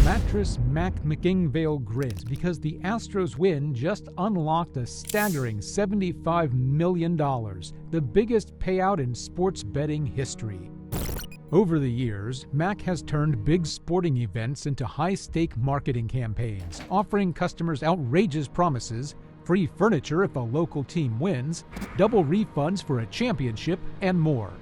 Mattress Mack McIngvale grins because the Astros win just unlocked a staggering $75 million, the biggest payout in sports betting history. Over the years, Mack has turned big sporting events into high-stake marketing campaigns, offering customers outrageous promises, free furniture if a local team wins, double refunds for a championship, and more.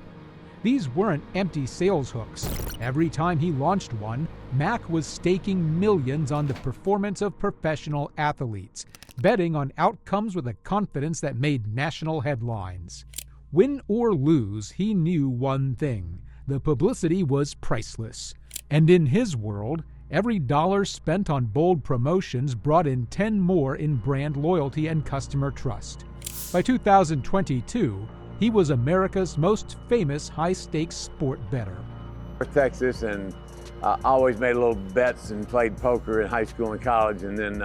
These weren't empty sales hooks. Every time he launched one, Mack was staking millions on the performance of professional athletes, betting on outcomes with a confidence that made national headlines. Win or lose, he knew one thing: the publicity was priceless. And in his world, every dollar spent on bold promotions brought in 10 more in brand loyalty and customer trust. By 2022, he was America's most famous high-stakes sport bettor. Texas, and always made little bets and played poker in high school and college, and then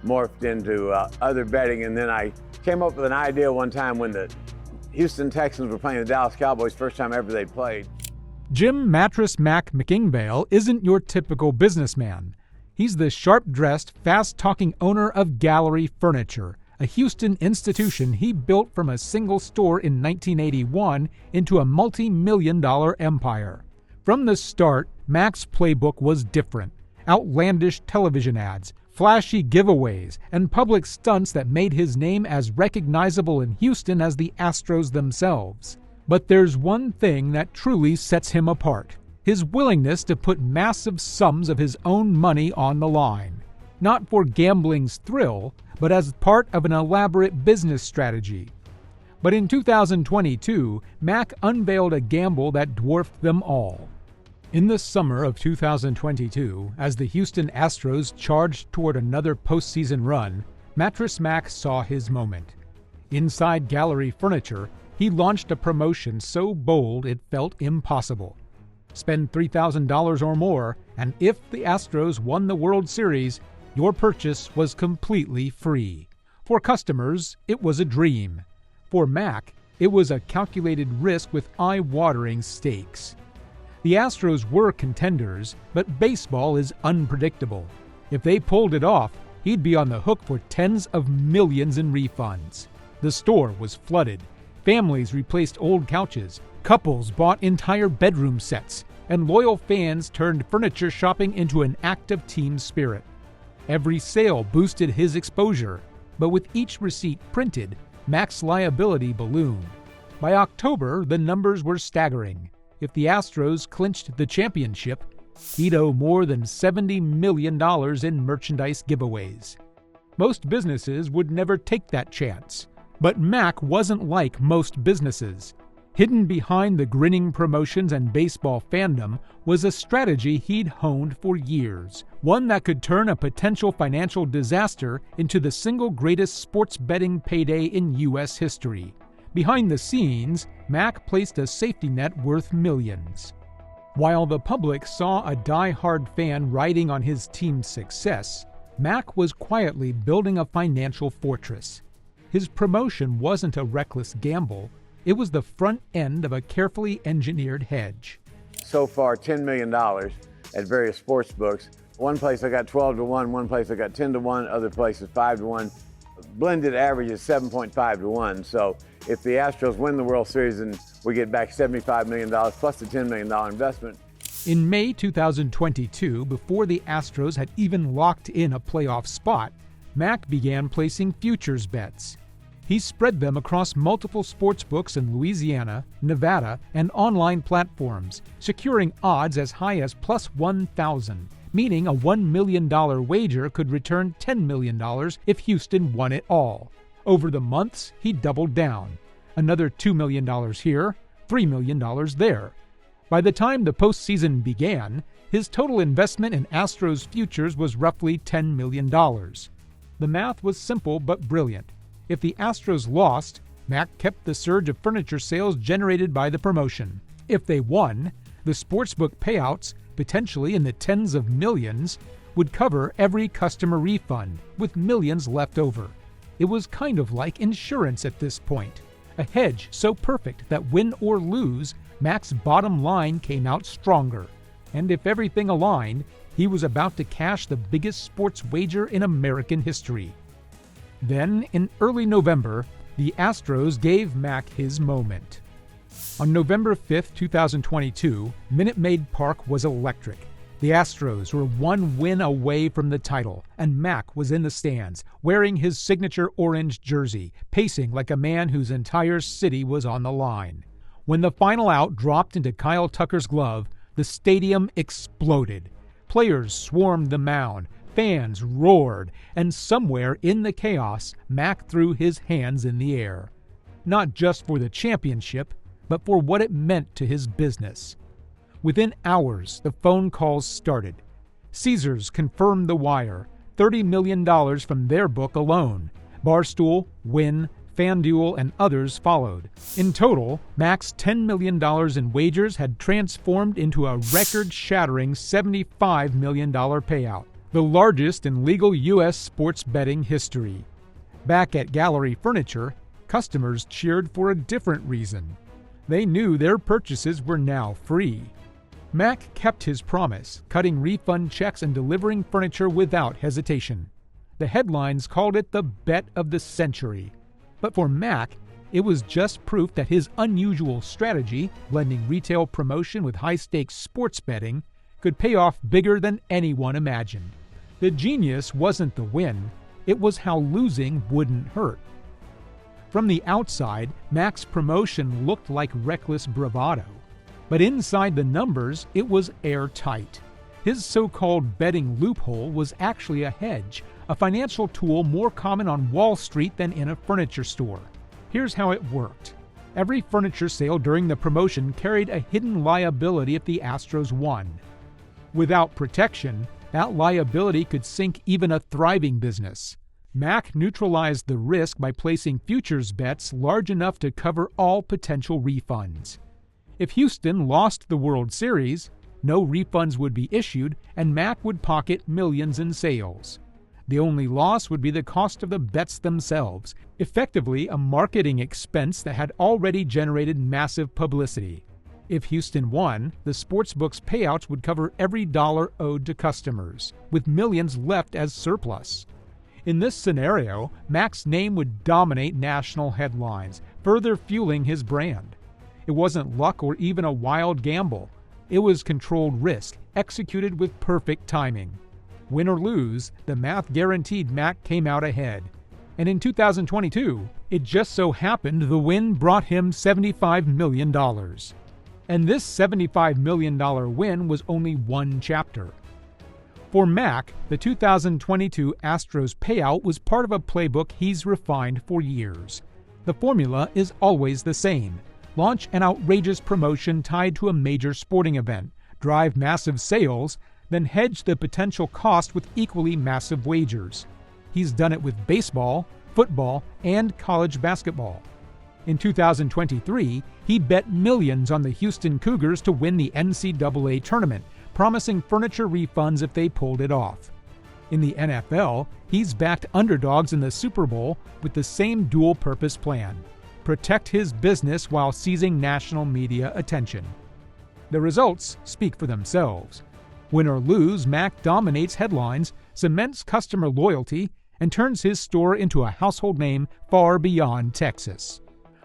morphed into other betting. And then I came up with an idea one time when the Houston Texans were playing the Dallas Cowboys, first time ever they played. Jim Mattress Mack McIngvale isn't your typical businessman. He's the sharp-dressed, fast-talking owner of Gallery Furniture, a Houston institution he built from a single store in 1981 into a multi-million-dollar empire. From the start, Mack's playbook was different. Outlandish television ads, flashy giveaways, and public stunts that made his name as recognizable in Houston as the Astros themselves. But there's one thing that truly sets him apart: his willingness to put massive sums of his own money on the line. Not for gambling's thrill, but as part of an elaborate business strategy. But in 2022, Mack unveiled a gamble that dwarfed them all. In the summer of 2022, as the Houston Astros charged toward another postseason run, Mattress Mack saw his moment. Inside Gallery Furniture, he launched a promotion so bold it felt impossible. Spend $3,000 or more, and if the Astros won the World Series, your purchase was completely free. For customers, it was a dream. For Mack, it was a calculated risk with eye-watering stakes. The Astros were contenders, but baseball is unpredictable. If they pulled it off, he'd be on the hook for tens of millions in refunds. The store was flooded. Families replaced old couches, couples bought entire bedroom sets, and loyal fans turned furniture shopping into an act of team spirit. Every sale boosted his exposure, but with each receipt printed, Mack's liability ballooned. By October, the numbers were staggering. If the Astros clinched the championship, he'd owe more than $70 million in merchandise giveaways. Most businesses would never take that chance. But Mack wasn't like most businesses. Hidden behind the grinning promotions and baseball fandom was a strategy he'd honed for years, one that could turn a potential financial disaster into the single greatest sports betting payday in U.S. history. Behind the scenes, Mack placed a safety net worth millions. While the public saw a die-hard fan riding on his team's success, Mack was quietly building a financial fortress. His promotion wasn't a reckless gamble. It was the front end of a carefully engineered hedge. So far, $10 million at various sports books. One place I got 12 to 1, one place I got 10 to 1, other places 5 to 1. Blended average is 7.5 to 1. So if the Astros win the World Series, and we get back $75 million plus the $10 million investment. In May 2022, before the Astros had even locked in a playoff spot, Mack began placing futures bets. He spread them across multiple sportsbooks in Louisiana, Nevada, and online platforms, securing odds as high as plus 1,000, meaning a $1 million wager could return $10 million if Houston won it all. Over the months, he doubled down. Another $2 million here, $3 million there. By the time the postseason began, his total investment in Astros futures was roughly $10 million. The math was simple but brilliant. If the Astros lost, Mack kept the surge of furniture sales generated by the promotion. If they won, the sportsbook payouts, potentially in the tens of millions, would cover every customer refund, with millions left over. It was kind of like insurance at this point, a hedge so perfect that win or lose, Mack's bottom line came out stronger. And if everything aligned, He was about to cash the biggest sports wager in American history. Then, in early November, the Astros gave Mack his moment. On November 5, 2022, Minute Maid Park was electric. The Astros were one win away from the title, and Mack was in the stands, wearing his signature orange jersey, pacing like a man whose entire city was on the line. When the final out dropped into Kyle Tucker's glove, the stadium exploded. Players swarmed the mound, fans roared, and somewhere in the chaos, Mack threw his hands in the air. Not just for the championship, but for what it meant to his business. Within hours, the phone calls started. Caesars confirmed the wire, $30 million from their book alone. Barstool, Wynn, FanDuel, and others followed. In total, Mack's $10 million in wagers had transformed into a record-shattering $75 million payout, the largest in legal U.S. sports betting history. Back at Gallery Furniture, customers cheered for a different reason. They knew their purchases were now free. Mack kept his promise, cutting refund checks and delivering furniture without hesitation. The headlines called it the bet of the century. But for Mack, it was just proof that his unusual strategy, blending retail promotion with high-stakes sports betting, could pay off bigger than anyone imagined. The genius wasn't the win, it was how losing wouldn't hurt. From the outside, Mack's promotion looked like reckless bravado. But inside the numbers, it was airtight. His so-called betting loophole was actually a hedge, a financial tool more common on Wall Street than in a furniture store. Here's how it worked. Every furniture sale during the promotion carried a hidden liability if the Astros won. Without protection, that liability could sink even a thriving business. Mack neutralized the risk by placing futures bets large enough to cover all potential refunds. If Houston lost the World Series, no refunds would be issued and Mack would pocket millions in sales. The only loss would be the cost of the bets themselves, effectively a marketing expense that had already generated massive publicity. If Houston won, the sportsbooks payouts would cover every dollar owed to customers, with millions left as surplus. In this scenario, Mack's name would dominate national headlines, further fueling his brand. It wasn't luck or even a wild gamble. It was controlled risk, executed with perfect timing. Win or lose, the math guaranteed Mack came out ahead. And in 2022, it just so happened the win brought him $75 million. And this $75 million win was only one chapter. For Mack, the 2022 Astros payout was part of a playbook he's refined for years. The formula is always the same. Launch an outrageous promotion tied to a major sporting event, drive massive sales, then hedge the potential cost with equally massive wagers. He's done it with baseball, football, and college basketball. In 2023, he bet millions on the Houston Cougars to win the NCAA tournament, promising furniture refunds if they pulled it off. In the NFL, he's backed underdogs in the Super Bowl with the same dual-purpose plan: protect his business while seizing national media attention. The results speak for themselves. Win or lose, Mack dominates headlines, cements customer loyalty, and turns his store into a household name far beyond Texas.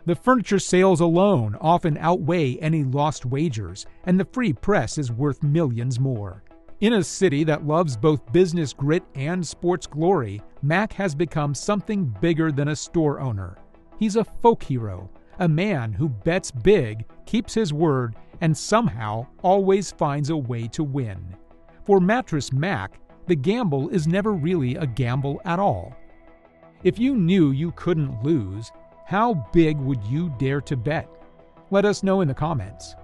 The furniture sales alone often outweigh any lost wagers, and the free press is worth millions more. In a city that loves both business grit and sports glory, Mack has become something bigger than a store owner. He's a folk hero, a man who bets big, keeps his word, and somehow always finds a way to win. For Mattress Mack, the gamble is never really a gamble at all. If you knew you couldn't lose, how big would you dare to bet? Let us know in the comments.